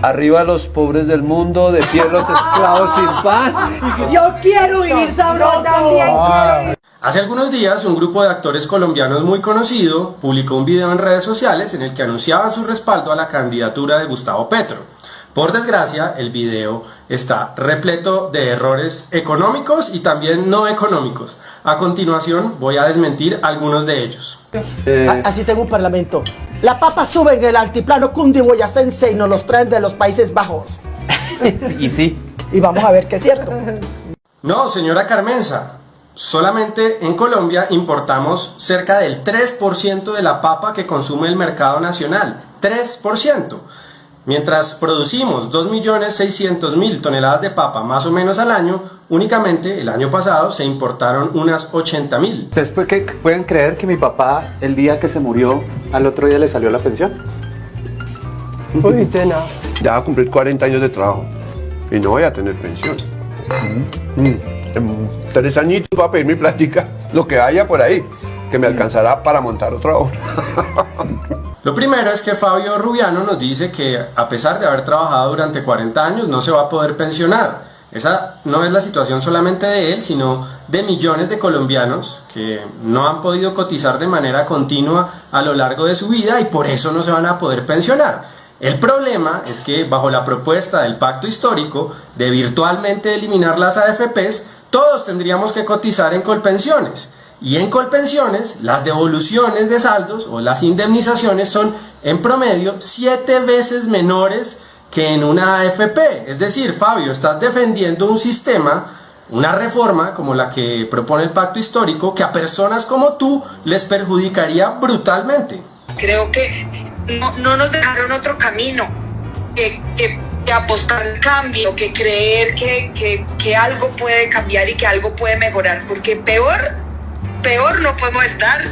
Arriba los pobres del mundo, de pie los esclavos sin pan. Yo quiero vivir sabroso. Yo también quiero vivir. Hace algunos días, un grupo de actores colombianos muy conocido publicó un video en redes sociales en el que anunciaban su respaldo a la candidatura de Gustavo Petro. Por desgracia, el video está repleto de errores económicos y también no económicos. A continuación, voy a desmentir algunos de ellos. Así tengo un parlamento. La papa sube en el altiplano cundiboyacense y nos los traen de los Países Bajos. Y sí. Y vamos a ver que es cierto. No, señora Carmenza. Solamente en Colombia importamos cerca del 3% de la papa que consume el mercado nacional. 3%. Mientras producimos 2.600.000 toneladas de papa más o menos al año, únicamente el año pasado se importaron unas 80.000. ¿Ustedes pueden creer que mi papá, el día que se murió, al otro día le salió la pensión? Uy, tena. Ya va a cumplir 40 años de trabajo y no voy a tener pensión. En 3 añitos voy a pedir mi plática, lo que haya por ahí, que me alcanzará para montar otra obra. Lo primero es que Fabio Rubiano nos dice que a pesar de haber trabajado durante 40 años no se va a poder pensionar. Esa no es la situación solamente de él, sino de millones de colombianos que no han podido cotizar de manera continua a lo largo de su vida y por eso no se van a poder pensionar. El problema es que bajo la propuesta del pacto histórico de virtualmente eliminar las AFPs, todos tendríamos que cotizar en Colpensiones. Y en Colpensiones, las devoluciones de saldos o las indemnizaciones son en promedio 7 veces menores que en una AFP. Es decir, Fabio, estás defendiendo un sistema, una reforma como la que propone el pacto histórico, que a personas como tú les perjudicaría brutalmente. Creo que no nos dejaron otro camino que apostar al cambio, que creer que algo puede cambiar y que algo puede mejorar, porque peor no podemos estar.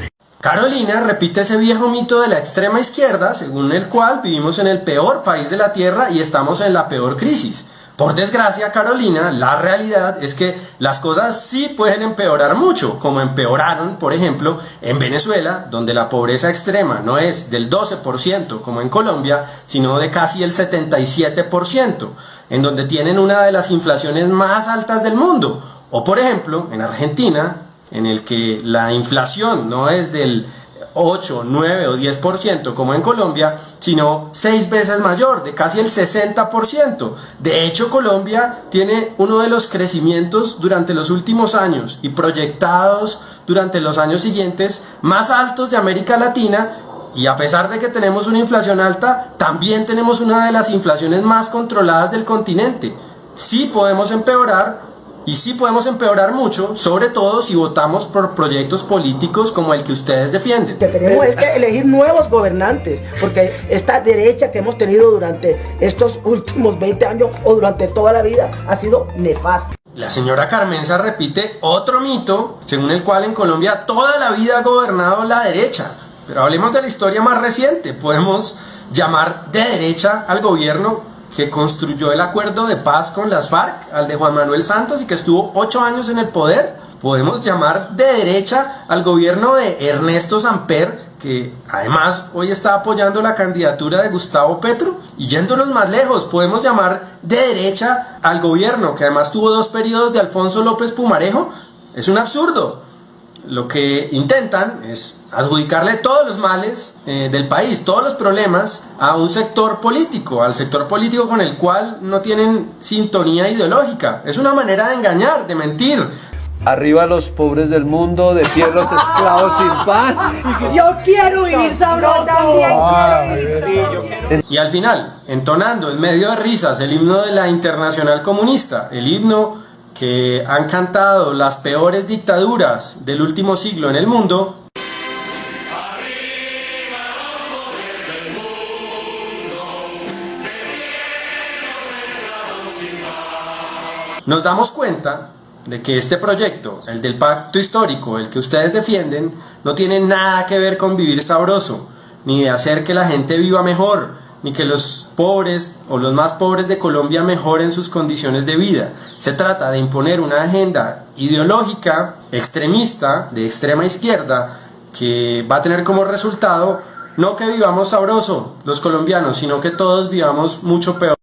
Carolina repite ese viejo mito de la extrema izquierda, según el cual vivimos en el peor país de la tierra y estamos en la peor crisis. Por desgracia, Carolina, la realidad es que las cosas sí pueden empeorar mucho, como empeoraron, por ejemplo, en Venezuela, donde la pobreza extrema no es del 12% como en Colombia, sino de casi el 77%, en donde tienen una de las inflaciones más altas del mundo. O por ejemplo, en Argentina, en el que la inflación no es del 8, 9 o 10% como en Colombia, sino 6 veces mayor, de casi el 60%. De hecho, Colombia tiene uno de los crecimientos durante los últimos años y proyectados durante los años siguientes más altos de América Latina, y a pesar de que tenemos una inflación alta, también tenemos una de las inflaciones más controladas del continente. Sí podemos empeorar, y sí podemos empeorar mucho, sobre todo si votamos por proyectos políticos como el que ustedes defienden. Lo que tenemos es que elegir nuevos gobernantes, porque esta derecha que hemos tenido durante estos últimos 20 años o durante toda la vida ha sido nefasta. La señora Carmenza repite otro mito, según el cual en Colombia toda la vida ha gobernado la derecha. Pero hablemos de la historia más reciente. Podemos llamar de derecha al gobierno que construyó el acuerdo de paz con las FARC, al de Juan Manuel Santos, y que estuvo 8 años en el poder. Podemos llamar de derecha al gobierno de Ernesto Samper, que además hoy está apoyando la candidatura de Gustavo Petro. Y yéndonos más lejos, podemos llamar de derecha al gobierno que además tuvo 2 periodos de Alfonso López Pumarejo. Es un absurdo. Lo que intentan es adjudicarle todos los males del país, todos los problemas a un sector político, al sector político con el cual no tienen sintonía ideológica. Es una manera de engañar, de mentir. Arriba los pobres del mundo, de pie los esclavos sin pan. Yo quiero vivir sabroso. Yo también quiero vivir. Y al final, entonando en medio de risas el himno de la Internacional Comunista, el himno que han cantado las peores dictaduras del último siglo en el mundo, nos damos cuenta de que este proyecto, el del pacto histórico, el que ustedes defienden, no tiene nada que ver con vivir sabroso, ni de hacer que la gente viva mejor, ni que los pobres o los más pobres de Colombia mejoren sus condiciones de vida. Se trata de imponer una agenda ideológica, extremista, de extrema izquierda, que va a tener como resultado no que vivamos sabroso los colombianos, sino que todos vivamos mucho peor.